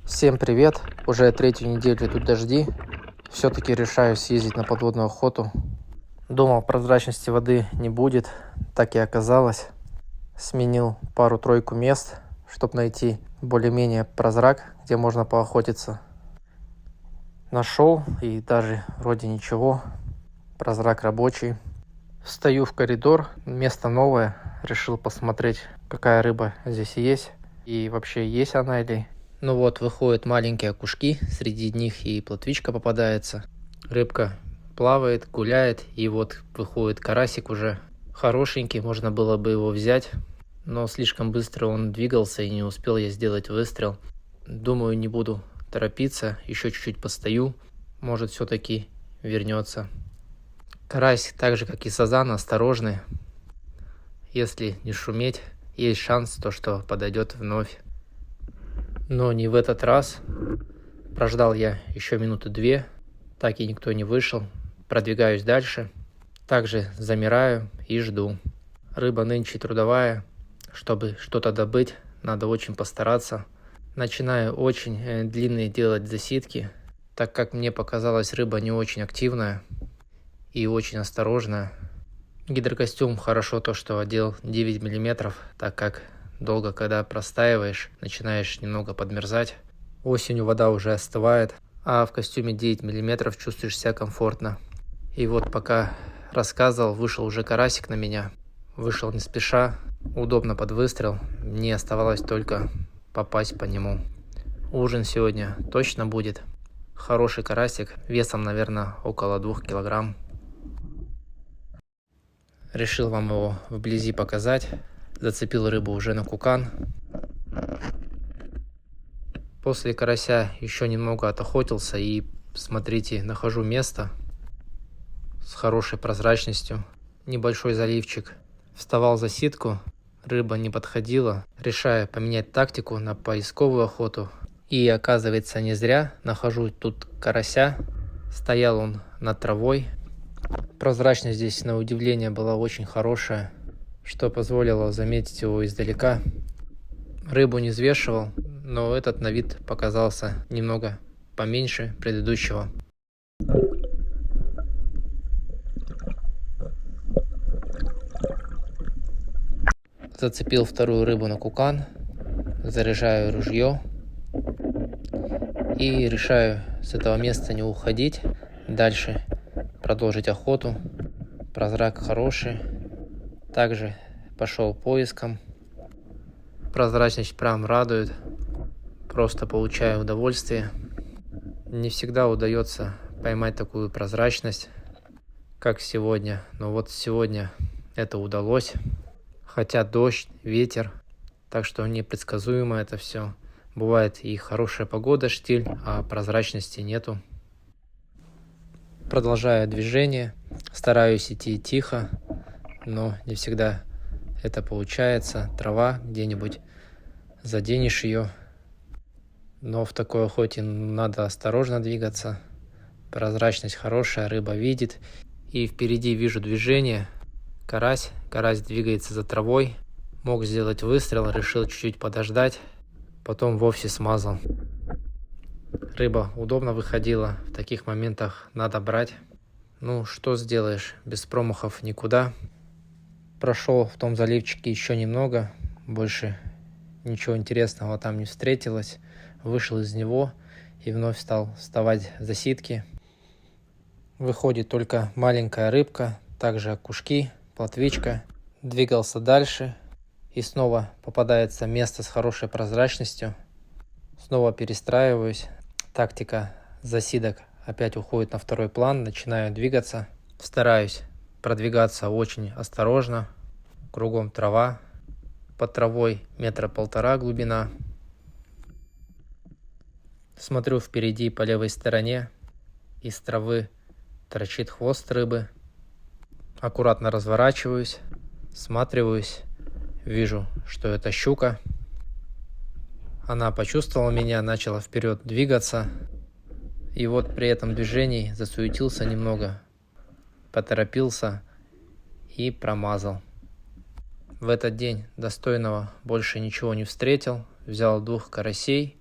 Всем привет! Уже третью неделю идут дожди. Все-таки решаю съездить на подводную охоту. Думал, прозрачности воды не будет. Так и оказалось. Сменил пару-тройку мест, чтобы найти более-менее прозрак, где можно поохотиться. Нашел, и даже вроде ничего. Прозрак рабочий. Встаю в коридор, место новое. Решил посмотреть, какая рыба здесь есть. И вообще есть она или... Ну вот, выходят маленькие окушки, среди них и плотвичка попадается. Рыбка плавает, гуляет, и вот выходит карасик уже хорошенький, можно было бы его взять. Но слишком быстро он двигался, и не успел я сделать выстрел. Думаю, не буду торопиться, еще чуть-чуть постою, может все-таки вернется. Карась, так же как и сазан, осторожный. Если не шуметь, есть шанс, что подойдет вновь. Но не в этот раз. Прождал я еще минуты две, так и никто не вышел. Продвигаюсь дальше. Также замираю и жду. Рыба нынче трудовая. Чтобы что-то добыть, надо очень постараться. Начинаю очень длинные делать засидки, так как мне показалась рыба не очень активная и очень осторожная. Гидрокостюм хорошо то, что одел 9 мм, так как долго, когда простаиваешь, начинаешь немного подмерзать. Осенью вода уже остывает, а в костюме 9 мм чувствуешь себя комфортно. И вот пока рассказывал, вышел уже карасик на меня. Вышел не спеша, удобно под выстрел. Мне оставалось только попасть по нему. Ужин сегодня точно будет. Хороший карасик, весом, наверное, около 2 килограмм. Решил вам его вблизи показать. Зацепил рыбу уже на кукан. После карася еще немного отохотился и, смотрите, нахожу место с хорошей прозрачностью. Небольшой заливчик. Вставал за сетку, рыба не подходила. Решаю поменять тактику на поисковую охоту. И оказывается, не зря нахожу тут карася. Стоял он над травой. Прозрачность здесь, на удивление, была очень хорошая, что позволило заметить его издалека. Рыбу не взвешивал, но этот на вид показался немного поменьше предыдущего. Зацепил вторую рыбу на кукан, заряжаю ружье и решаю с этого места не уходить, дальше продолжить охоту. Прозрак хороший. Также пошел поиском. Прозрачность прям радует. Просто получаю удовольствие. Не всегда удается поймать такую прозрачность, как сегодня. Но вот сегодня это удалось. Хотя дождь, ветер. Так что непредсказуемо это все. Бывает и хорошая погода, штиль, а прозрачности нету. Продолжаю движение. Стараюсь идти тихо, но не всегда это получается. Трава где-нибудь, заденешь ее. Но в такой охоте надо осторожно двигаться. Прозрачность хорошая, рыба видит. И впереди вижу движение. Карась двигается за травой. Мог сделать выстрел, решил чуть-чуть подождать. Потом вовсе смазал. Рыба удобно выходила. В таких моментах надо брать. Ну, что сделаешь, без промахов никуда. Прошел в том заливчике еще немного. Больше ничего интересного там не встретилось. Вышел из него и вновь стал вставать за сетки. Выходит только маленькая рыбка, также окушки, плотвичка. Двигался дальше и снова попадается место с хорошей прозрачностью. Снова перестраиваюсь. Тактика засидок опять уходит на второй план. Начинаю двигаться. Стараюсь продвигаться очень осторожно. Кругом трава. Под травой 1,5 метра глубина. Смотрю впереди по левой стороне. Из травы торчит хвост рыбы. Аккуратно разворачиваюсь. Всматриваюсь. Вижу, что это щука. Она почувствовала меня, начала вперед двигаться. И вот при этом движении засуетился немного. Поторопился и промазал. В этот день достойного больше ничего не встретил. Взял 2 карасей.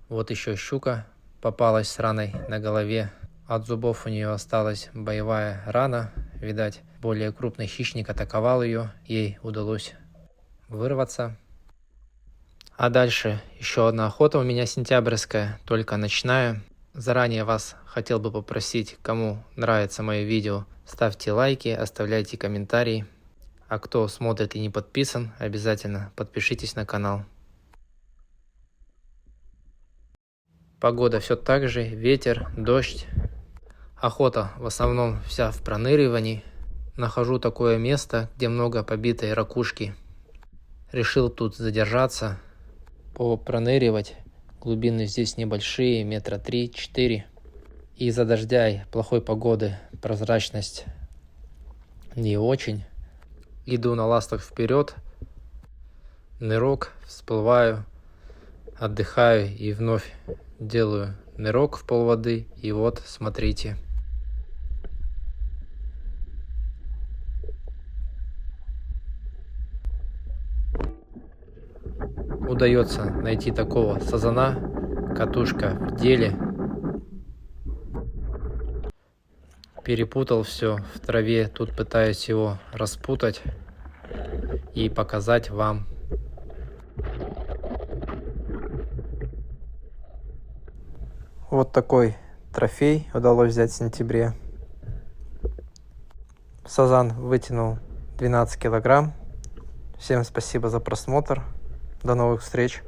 Вот еще щука попалась с раной на голове. От зубов у нее осталась боевая рана. Видать, более крупный хищник атаковал ее. Ей удалось вырваться. А дальше еще одна охота у меня сентябрьская, только ночная. Заранее вас хотел бы попросить, кому нравится мое видео, ставьте лайки, оставляйте комментарии. А кто смотрит и не подписан, обязательно подпишитесь на канал. Погода все так же, ветер, дождь. Охота в основном вся в проныривании. Нахожу такое место, где много побитой ракушки. Решил тут задержаться, проныривать. Глубины здесь небольшие, метра 3-4. Из-за дождя и плохой погоды прозрачность не очень. Иду на ластах вперед, нырок, всплываю, отдыхаю и вновь делаю нырок в полводы. И вот, смотрите. Удается найти такого сазана, катушка в деле. Перепутал все в траве, тут пытаюсь его распутать и показать вам. Вот такой трофей удалось взять в сентябре. Сазан вытянул 12 килограмм. Всем спасибо за просмотр. До новых встреч.